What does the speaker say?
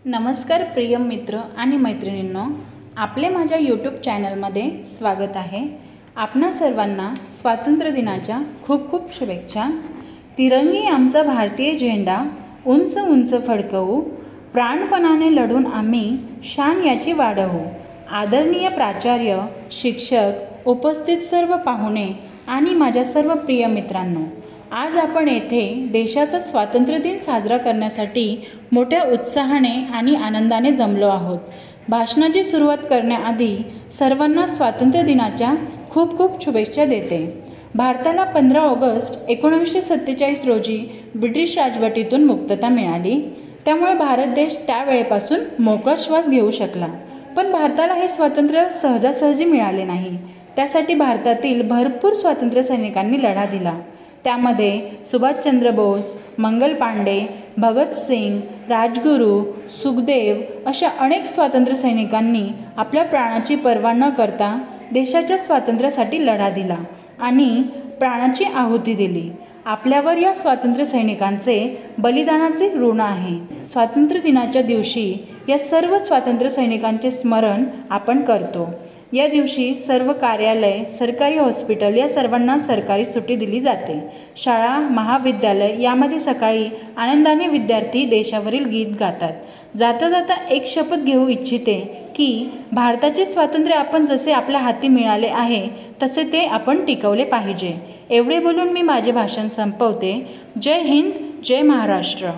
नमस्कार प्रिय मित्र आणि मैत्रिणींनो, आपले माझ्या यूट्यूब चॅनलमध्ये स्वागत आहे। आपणा सर्वांना स्वातंत्र्य दिनाच्या खूप खूप शुभेच्छा। तिरंगी आमचा भारतीय झेंडा उंच उंच फडकवू, प्राणपणाने लढून आम्ही शान याची वाढवू। आदरणीय प्राचार्य, शिक्षक, उपस्थित सर्व पाहुणे आणि माझ्या सर्व प्रिय मित्रांनो, आज आपण येथे देशाचा स्वातंत्र्य दिन साजरा करण्यासाठी मोठ्या उत्साहाने आणि आनंदाने जमलो आहोत। भाषणाची सुरुवात करण्याआधी सर्वांना स्वातंत्र्य दिनाच्या खूप खूप शुभेच्छा देते। भारताला 15 ऑगस्ट 1947 रोजी ब्रिटिश राजवटीतून मुक्तता मिळाली, त्यामुळे भारत देश त्यावेळेपासून मोकळा श्वास घेऊ शकला। पण भारताला हे स्वातंत्र्य सहजासहजी मिळाले नाही। त्यासाठी भारतातील भरपूर स्वातंत्र्य सैनिकांनी लढा दिला। त्यामध्ये सुभाषचंद्र बोस, मंगल पांडे, भगत सिंग, राजगुरू, सुखदेव अशा अनेक स्वातंत्र्य सैनिकांनी आपल्या प्राणाची पर्वा न करता देशाच्या स्वातंत्र्यासाठी लढा दिला आणि प्राणाची आहुती दिली। आपल्यावर या स्वातंत्र्य सैनिकांचे बलिदानाचे ऋण आहे। स्वातंत्र्य दिनाच्या दिवशी या सर्व स्वातंत्र्य सैनिकांचे स्मरण आपण करतो। या दिवशी सर्व कार्यालय, सरकारी हॉस्पिटल या सर्वांना सरकारी सुट्टी दिली जाते। शाळा, महाविद्यालय यामध्ये सकाळी आनंदाने विद्यार्थी देशावरील गीत गातात। जाता जाता एक शपथ घेऊ इच्छिते की भारताचे स्वातंत्र्य आपण जसे आपल्या हाती मिळाले आहे तसे ते आपण टिकवले पाहिजे। एवढे बोलून मी माझे भाषण संपवते। जय हिंद, जय महाराष्ट्र।